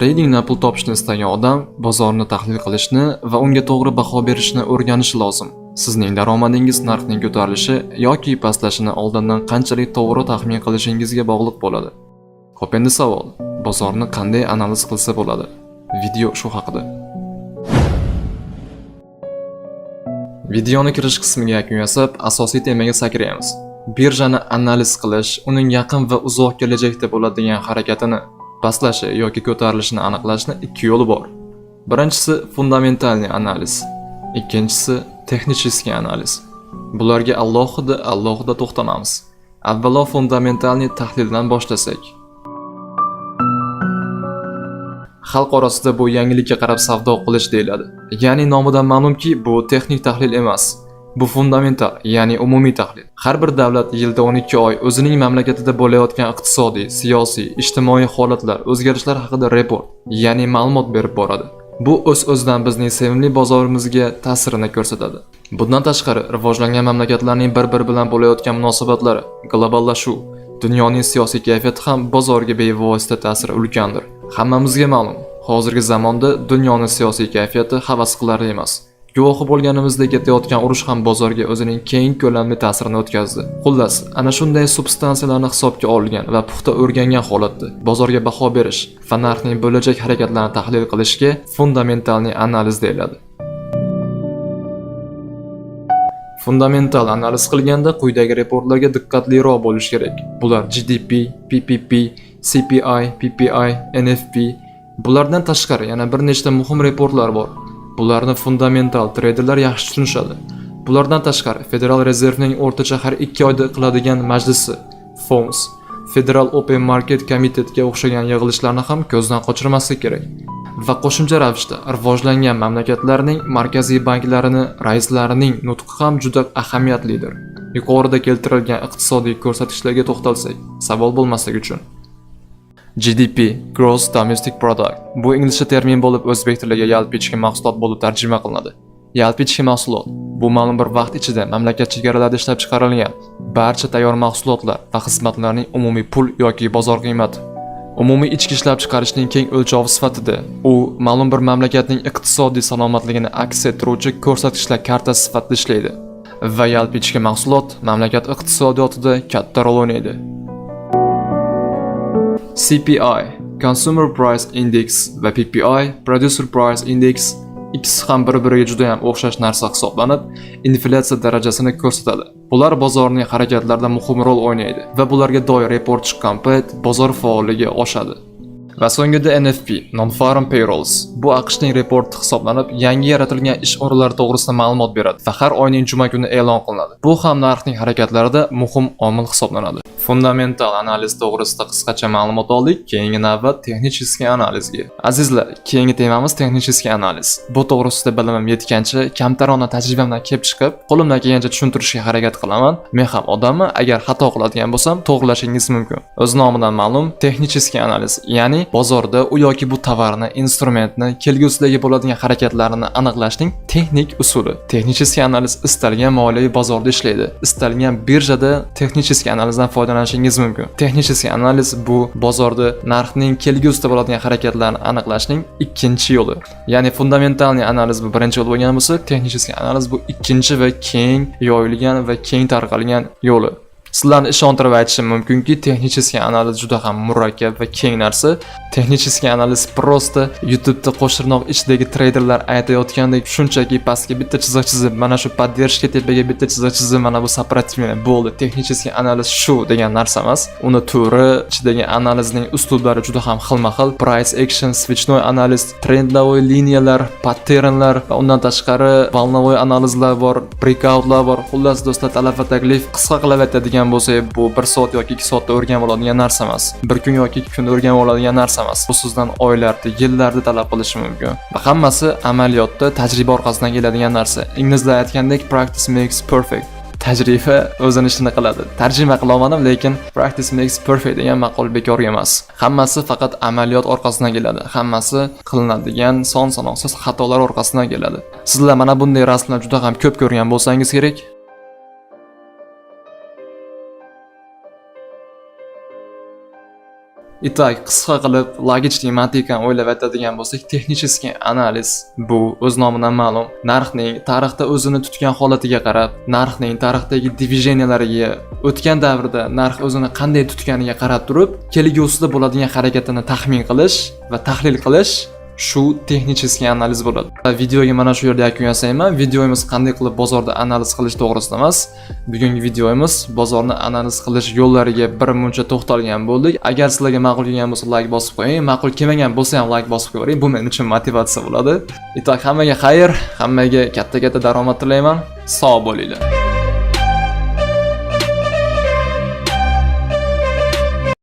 Tradingdan pul topishni istagan odam bozorni tahlil qilishni va unga to'g'ri baho berishni o'rganishi lozim. Sizning daromadingiz narxning ko'tarilishi yoki pastlashini oldindan qanchalik to'g'ri taxmin qilishingizga bog'liq bo'ladi. Xo'p, endi savol: bozorni qanday analiz qilsa bo'ladi? Video shu haqida. Videoni kirish qismiga yakun yasab, asosiy temaga sakraymiz. Birjani analiz qilish, uning yaqin va uzoq kelajakda bo'ladigan harakatini, pastlashi yoki ko'tarilishini aniqlashning ikki yo'li bor. Birinchisi fundamentalniy analiz, ikkinchisi texnicheskiy analiz. Bularga alohida to'xtalamiz. Avvalo fundamentalniy tahlildan boshlasak. Xalq orasida bu yangilikka qarab savdo qilish deyiladi. Ya'ni nomidan ma'lumki, bu texnik tahlil emas. Bu fundamental, ya'ni umumiy tahlil. Har bir davlat yilda 12 oy o'zining mamlakatida bo'layotgan iqtisodiy, siyosiy, ijtimoiy holatlar, o'zgarishlar haqida report, ya'ni ma'lumot berib boradi. Bu o'z-o'zidan bizning sevimli bozorimizga ta'sirini ko'rsatadi. Bundan tashqari, rivojlangan mamlakatlarning bir-biri bilan bo'layotgan munosabatlari, globallashuv, dunyoning siyosiy kayfiyati ham bozorga bevosita ta'siri ulkandir. Hammamizga ma'lum, hozirgi zamonda dunyoning siyosiy kayfiyati havas qilarli emas. Guvohi bo'lganimizdek ketayotgan urush ham bozorga o'zining keng ko'lamli ta'sirini o'tkazdi. Xullas, ana shunday substansiyalarni hisobga olgan va puxta o'rgangan holatda bozorga baho berish va narxning bo'lajak harakatlarini tahlil qilishga fundamentalniy analiz deyiladi. Fundamental analiz qilganda quyidagi reportlarga diqqatliroq bo'lish kerak. Bular GDP, PPP, CPI, PPI, NFP. Bulardan tashqari yana bir nechta muhim reportlar bor. Bularni fundamental traderlar yaxshi tushunishadi. Bulardan tashqari Federal Rezervning o'rtacha har 2 oyda qiladigan majlisi, FOMC, Federal Open Market Committee'ga o'xshagan yig'ilishlarni ham ko'zdan qochirmaslik kerak. Va qo'shimcha ravishda rivojlangan mamlakatlarning markaziy banklarining raislarining nutqi ham juda ahamiyatlidir. Yuqorida keltirilgan iqtisodiy ko'rsatkichlarga to'xtalsak, savol bo'lmasligi uchun. GDP, Gross Domestic Product. Bu inglizcha termin bo'lib, o'zbek tiliga yalpi ichki mahsulot bo'lib tarjima qilinadi. Yalpi ichki mahsulot bu ma'lum bir vaqt ichida mamlakat chegaralarida ishlab chiqarilgan barcha tayyor mahsulotlar va xizmatlarning umumiy pul yoki bozor qiymati. Umumiy ichki ishlab chiqarishning keng o'lchovi sifatida u ma'lum bir mamlakatning iqtisodiy salomatligini aks ettiruvchi ko'rsatkichlar kartasi sifatida ishlaydi va yalpi ichki mahsulot mamlakat iqtisodiyotida katta rol o'ynaydi. CPI, Consumer Price Index va PPI, Producer Price Index, ikkisi ham bir-biriga juda ham o'xshash narsa hisoblanib, inflyatsiya darajasini ko'rsatadi. Bular bozorning harakatlarida muhim rol o'ynaydi va bularga doir report chiqqan payt bozor faolligi oshadi. Va so'ngida NFP, Non-Farm Payrolls. Bu AQShning reporti hisoblanib, yangi yaratilgan ish o'rinlari to'g'risida ma'lumot beradi va har oyning juma kuni e'lon qilinadi. Bu ham narxning harakatlarida muhim omil hisoblanadi. Fundamental analiz to'g'risida qisqacha ma'lumot oldik. Keyingi navbat texnicheskiy analizga. Azizlar, keyingi temamiz texnicheskiy analiz. Bu to'g'risida bilimim yetgancha, kamtarona tajribamdan kelib chiqib, qo'limdan kelgancha tushuntirishga harakat qilaman. Men ham odamman, agar xato qiladigan bo'lsam, to'g'rilashingiz mumkin. O'z nomidan ma'lum, texnicheskiy analiz, ya'ni bozorda u yoki bu tovarni, instrumentni, kelgusidagi bo'ladigan harakatlarini aniqlashning texnik usuli. Texnicheskiy analiz istalgan moliyaviy bozorda ishlaydi. Istalgan birjada texnicheskiy analizdan foydalanishingiz mumkin. Texnicheskiy analiz bu bozorda narxning kelgusida bo'ladigan harakatlarni aniqlashning ikkinchi yo'li. Ya'ni fundamentalniy analiz bu birinchi yo'l bo'lgan bo'lsa, texnicheskiy analiz bu ikkinchi va keng yoyilgan va keng tarqalgan yo'li. Sizlarni ishontirib aytishim mumkinki, texnicheskiy analiz juda ham murakkab va keng narsa. Texnicheskiy analiz prosta YouTube'da qo'shtirnoq ichidagi traderlar aytayotgandek shunchaki pastga bitta chiziq chizib, mana shu поддержка tepaga bitta chiziq chizib, mana bu сопротивление bo'ldi. Texnicheskiy analiz shu degan narsa emas. Uni turi, ichidagi analizning uslublari juda ham xilma-xil. Price action, свечной analiz, trendlovoy liniyalar, patternlar va undan tashqari volnovoy analizlar bor, breakoutlar bor. Xullas do'stlar, talab va taklif qisqa qilib aytadigan bo'lsa, bu 1 soat yoki 2 soatda o'rganib oladigan narsa emas. 1 kun yoki 2 kunda o'rganib oladigan narsa emas. Bu sizdan oylarda, yillarda talab qilishi mumkin. Va hammasi amaliyotda tajriba orqasidan keladigan narsa. Inglizlar aytgandek practice makes perfect. Tajriba o'zini ishini qiladi. Tarjima qila olmadim, lekin practice makes perfect degan maqol bekorga emas. Hammasi faqat amaliyot orqasidan keladi. Hammasi qilinadigan son-sanoqsiz xatolar orqasidan keladi. Sizlar mana bunday rasmlar juda ham ko'p ko'rgan bo'lsangiz kerak. Itak qisqa qilib logichlik mantiqan o'ylab aytadigan bo'lsak, texnicheskiy analiz bu o'z nomidan ma'lum. Narxning tarixda o'zini tutgan holatiga qarab, narxning tarixdagi divideniyalariga, o'tgan davrda narx o'zini qanday tutganiga qarab turib, kelgusida bo'ladigan harakatini taxmin qilish va tahlil qilish shu texnicheskiy analiz bo'ladi. Videoga mana shu yerda yakun yasayman. Videomiz qanday qilib bozorda analiz qilish to'g'risida emas. Bugungi videomiz bozorni analiz qilish yo'llariga birmuncha to'xtalgan bo'ldik. Agar sizlarga ma'qul kelgan bo'lsa, like bosib qo'ying. Ma'qul kelmagan bo'lsa ham like bosib qo'ying. Bu men uchun motivatsiya bo'ladi. Itak hammaga xayr, hammaga katta-katta daromad tilayman. Sog' bo'linglar.